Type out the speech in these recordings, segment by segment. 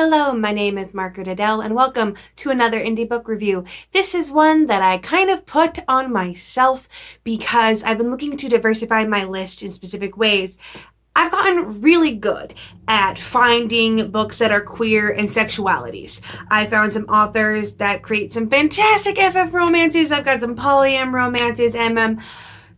Hello, my name is Margaret Adele, and welcome to another indie book review. This is one that I kind of put on myself because I've been looking to diversify my list in specific ways. I've gotten really good at finding books that are queer and sexualities. I found some authors that create some fantastic FF romances. I've got some polyam romances, MM,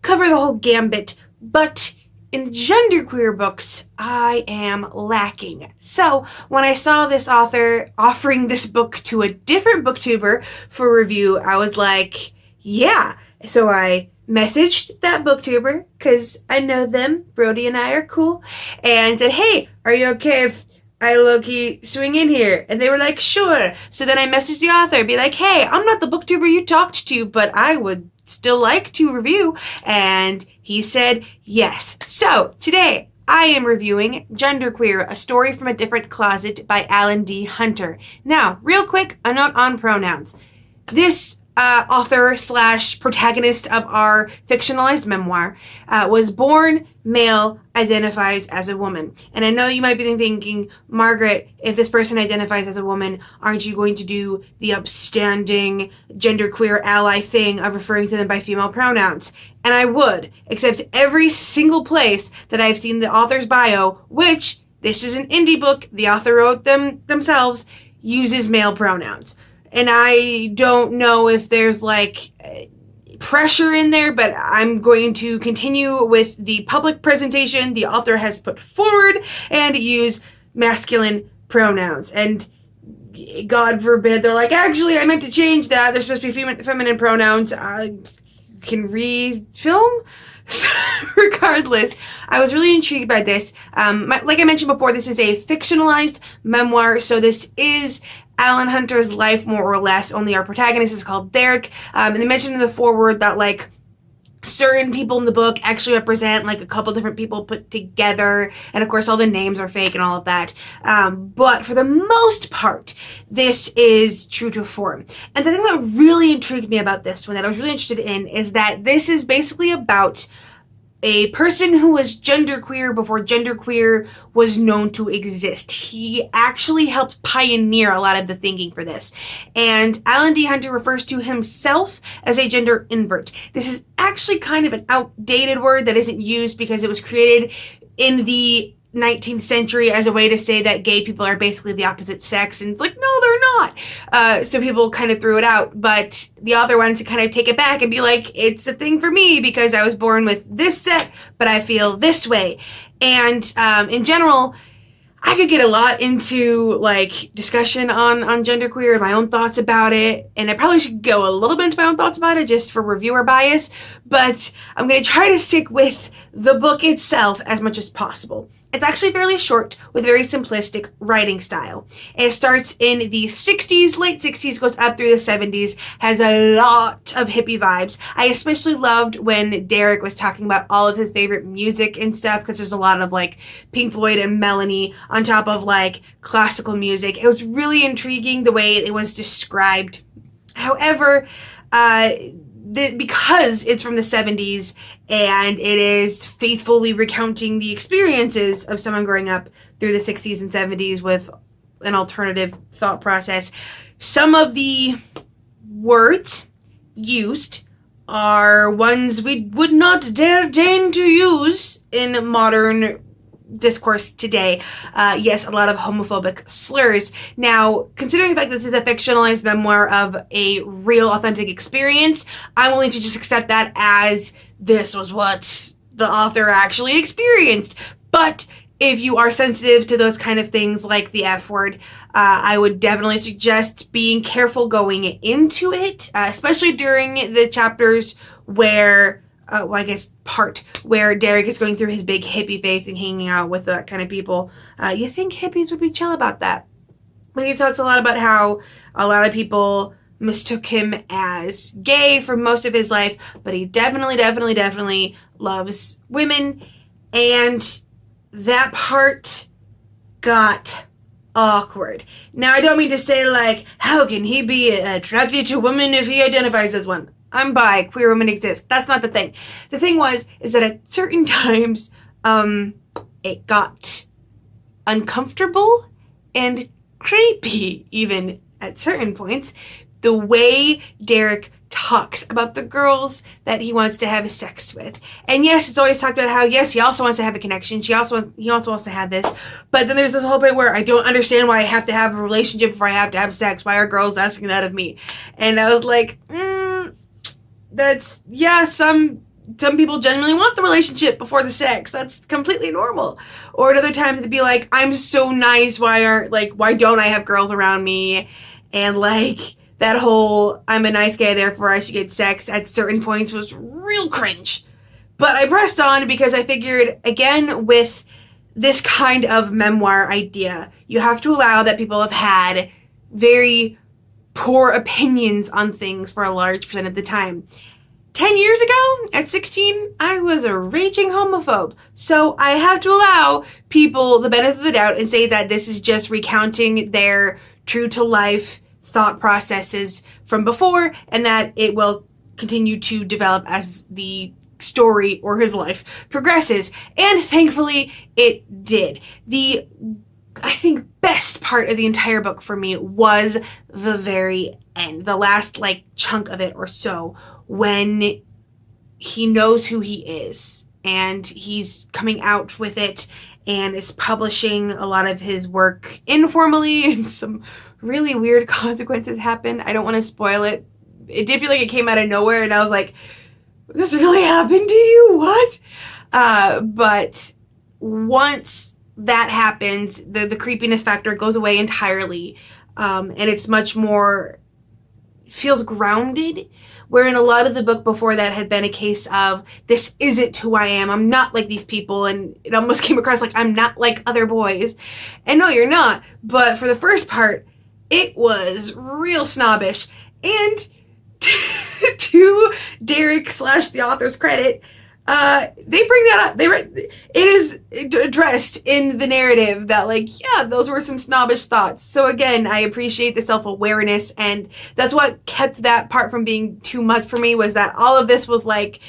cover the whole gambit, but in genderqueer books, I am lacking. So when I saw this author offering this book to a different booktuber for review, I was like, yeah. So I messaged that booktuber, because I know them, Brody and I are cool, and said, hey, are you okay if I low-key swing in here? And they were like, sure. So then I messaged the author, be like, hey, I'm not the booktuber you talked to, but I would still like to review. And he said yes. So today I am reviewing Genderqueer, A Story from a Different Closet by Allan D. Hunter. Now, real quick, a note on pronouns. This author slash protagonist of our fictionalized memoir was born male, identifies as a woman. And I know you might be thinking, Margaret, if this person identifies as a woman, aren't you going to do the upstanding genderqueer ally thing of referring to them by female pronouns? And I would, except every single place that I've seen the author's bio, which this is an indie book, the author wrote them themselves, uses male pronouns. And I don't know if there's like pressure in there, but I'm going to continue with the public presentation the author has put forward and use masculine pronouns. And God forbid they're like, actually, I meant to change that. There's supposed to be feminine pronouns. I can re-film? Regardless, I was really intrigued by this. Like I mentioned before, this is a fictionalized memoir, so this is Allan Hunter's life, more or less, only our protagonist is called Derek. And they mentioned in the foreword that, like, certain people in the book actually represent, like, a couple different people put together. And, of course, all the names are fake and all of that. But for the most part, this is true to form. And the thing that really intrigued me about this one, that I was really interested in, is that this is basically about a person who was genderqueer before genderqueer was known to exist. He actually helped pioneer a lot of the thinking for this. And Allan D. Hunter refers to himself as a gender invert. This is actually kind of an outdated word that isn't used because it was created in the 19th century as a way to say that gay people are basically the opposite sex, and it's like, no, they're not. So people kind of threw it out, but the author wanted to kind of take it back and be like, it's a thing for me because I was born with this set, but I feel this way. And in general, I could get a lot into like discussion on genderqueer and my own thoughts about it, and I probably should go a little bit into my own thoughts about it just for reviewer bias, but I'm going to try to stick with the book itself as much as possible. It's actually fairly short with very simplistic writing style. It starts in the 60s, late 60s, goes up through the 70s, has a lot of hippie vibes. I especially loved when Derek was talking about all of his favorite music and stuff, because there's a lot of like Pink Floyd and Melanie on top of like classical music. It was really intriguing the way it was described. However, because it's from the 70s and it is faithfully recounting the experiences of someone growing up through the 60s and 70s with an alternative thought process, some of the words used are ones we would not dare deign to use in modern discourse today. Yes, a lot of homophobic slurs. Now, considering the fact that this is a fictionalized memoir of a real, authentic experience, I'm willing to just accept that as this was what the author actually experienced. But if you are sensitive to those kind of things like the F word, I would definitely suggest being careful going into it, especially during the chapters where part where Derek is going through his big hippie phase and hanging out with that kind of people. You think hippies would be chill about that. But he talks a lot about how a lot of people mistook him as gay for most of his life, but he definitely loves women. And that part got awkward. Now, I don't mean to say, like, how can he be attracted to women if he identifies as one? I'm bi, queer women exist. That's not the thing. The thing is that at certain times, it got uncomfortable and creepy, even at certain points, the way Derek talks about the girls that he wants to have sex with. And yes, it's always talked about how, yes, he also wants to have a connection. He also wants to have this. But then there's this whole bit where I don't understand why I have to have a relationship before I have to have sex. Why are girls asking that of me? And I was like, that's, yeah, some people genuinely want the relationship before the sex. That's completely normal. Or at other times it'd be like, I'm so nice. Why don't I have girls around me? And like, that whole, I'm a nice guy, therefore I should get sex at certain points was real cringe. But I pressed on because I figured, again, with this kind of memoir idea, you have to allow that people have had very poor opinions on things for a large percent of the time. 10 years ago, at 16, I was a raging homophobe. So I have to allow people the benefit of the doubt and say that this is just recounting their true-to-life thought processes from before, and that it will continue to develop as the story or his life progresses. And thankfully, it did. The, I think, best part of the entire book for me was the very end, the last chunk of it or so, when he knows who he is and he's coming out with it and is publishing a lot of his work informally, and some really weird consequences happened. I don't want to spoil it. It did feel like it came out of nowhere, and I was like, this really happened to you? What? But once that happens, the creepiness factor goes away entirely, and it's much more, feels grounded, where in a lot of the book before that had been a case of, this isn't who I am, I'm not like these people, and it almost came across like I'm not like other boys. And no, you're not. But for the first part, it was real snobbish. And to Derek / the author's credit, they bring that up. It is addressed in the narrative that, yeah, those were some snobbish thoughts. So again, I appreciate the self-awareness, and that's what kept that part from being too much for me, was that all of this was like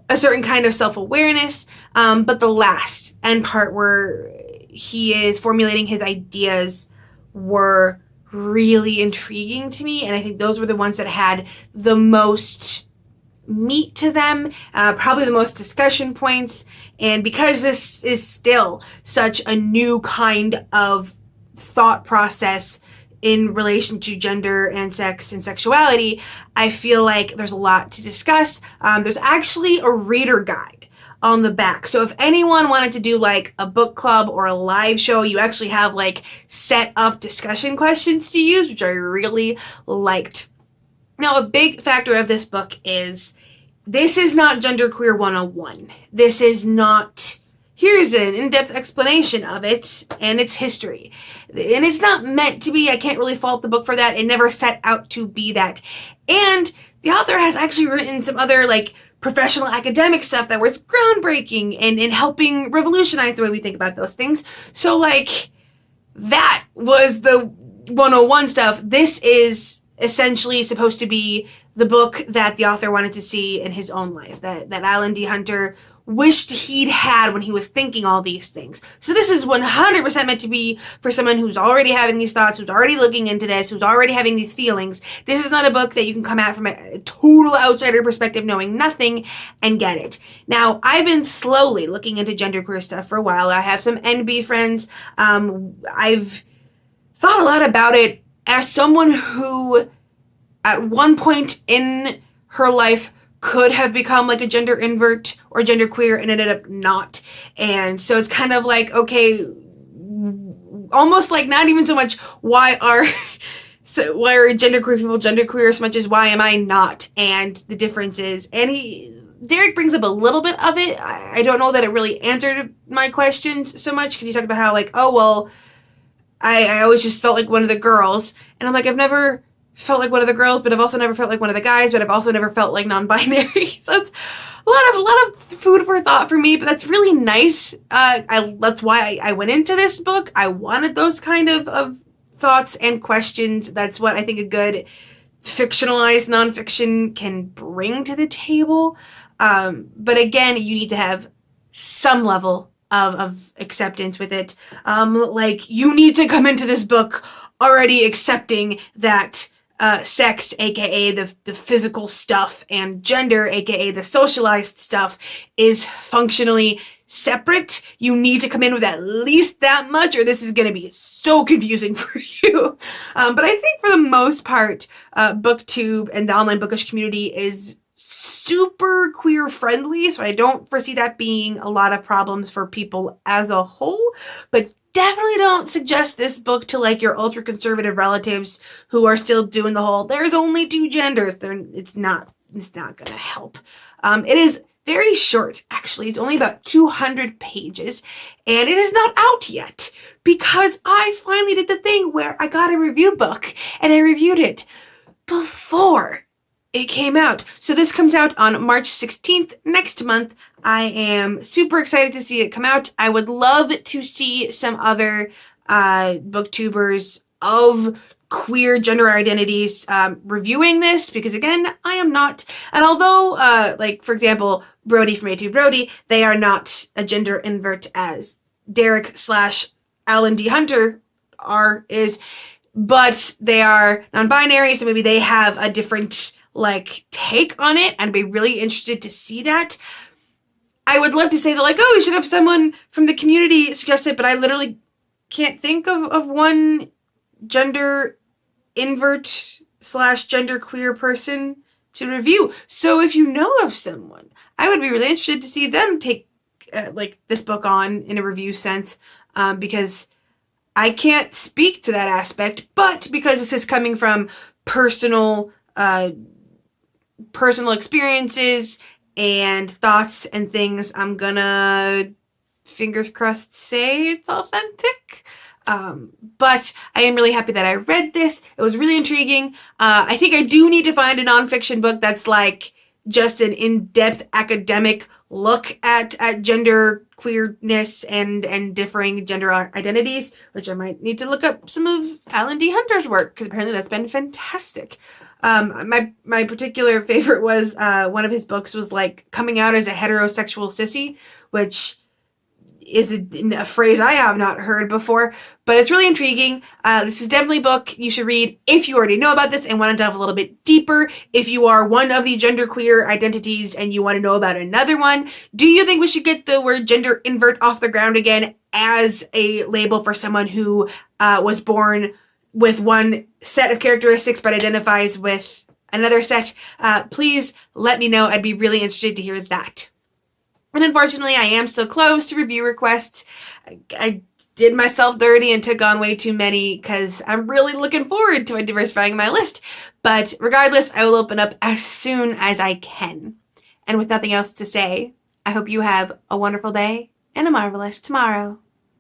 a certain kind of self-awareness. But the last end part where he is formulating his ideas were really intriguing to me, and I think those were the ones that had the most meat to them, probably the most discussion points. And because this is still such a new kind of thought process in relation to gender and sex and sexuality, I feel like there's a lot to discuss. There's actually a reader guide on the back. So if anyone wanted to do a book club or a live show, you actually have set up discussion questions to use, which I really liked. Now, a big factor of this book is, this is not Genderqueer 101. This is not, here's an in-depth explanation of it and its history. And it's not meant to be. I can't really fault the book for that. It never set out to be that. And the author has actually written some other professional academic stuff that was groundbreaking and helping revolutionize the way we think about those things. So that was the 101 stuff. This is essentially supposed to be the book that the author wanted to see in his own life, that Allan D. Hunter wished he'd had when he was thinking all these things. So this is 100% meant to be for someone who's already having these thoughts, who's already looking into this, who's already having these feelings. This is not a book that you can come at from a total outsider perspective, knowing nothing, and get it. Now, I've been slowly looking into genderqueer stuff for a while. I have some NB friends. I've thought a lot about it as someone who, at one point in her life, could have become a gender invert or genderqueer and ended up not. And so it's kind of okay, almost not even so much why are genderqueer people genderqueer as much as why am I not, and the differences. And Derek brings up a little bit of it. I don't know that it really answered my questions so much, because he talked about how oh well, I always just felt like one of the girls, and I'm I've never felt like one of the girls, but I've also never felt like one of the guys, but I've also never felt non-binary. So it's a lot of food for thought for me, but that's really nice. That's why I went into this book. I wanted those kind of thoughts and questions. That's what I think a good fictionalized nonfiction can bring to the table. But again, you need to have some level of acceptance with it. You need to come into this book already accepting that sex, aka the physical stuff, and gender, aka the socialized stuff, is functionally separate. You need to come in with at least that much, or this is going to be so confusing for you. But I think for the most part, BookTube and the online bookish community is super queer friendly, so I don't foresee that being a lot of problems for people as a whole, but definitely don't suggest this book to like your ultra conservative relatives who are still doing the whole there's only two genders. It's not gonna help. It is very short, actually. It's only about 200 pages, and it is not out yet because I finally did the thing where I got a review book and I reviewed it before it came out. So this comes out on March 16th next month. I am super excited to see it come out. I would love to see some other booktubers of queer gender identities reviewing this, because again, I am not. And although, like, for example, Brody from A2 Brody, they are not a gender invert as Derek / Allan D Hunter is, but they are non-binary, so maybe they have a different like take on it, and I'd be really interested to see that. I would love to say that, like, oh, we should have someone from the community suggest it, but I literally can't think of one gender invert / genderqueer person to review. So if you know of someone, I would be really interested to see them take like this book on in a review sense, because I can't speak to that aspect, but because this is coming from personal experiences and thoughts and things, I'm gonna, fingers crossed, say it's authentic. But I am really happy that I read this. It was really intriguing. I think I do need to find a nonfiction book that's like just an in-depth academic look at gender queerness and differing gender identities, which I might need to look up some of Allan D Hunter's work, because apparently that's been fantastic. My particular favorite was one of his books was like coming out as a heterosexual sissy, which is a phrase I have not heard before, but it's really intriguing. This is definitely a book you should read if you already know about this and want to delve a little bit deeper. If you are one of the genderqueer identities and you want to know about another one, do you think we should get the word gender invert off the ground again as a label for someone who was born with one set of characteristics but identifies with another set? Please let me know. I'd be really interested to hear that. And unfortunately, I am so close to review requests. I did myself dirty and took on way too many because I'm really looking forward to diversifying my list. But regardless, I will open up as soon as I can. And with nothing else to say, I hope you have a wonderful day and a marvelous tomorrow.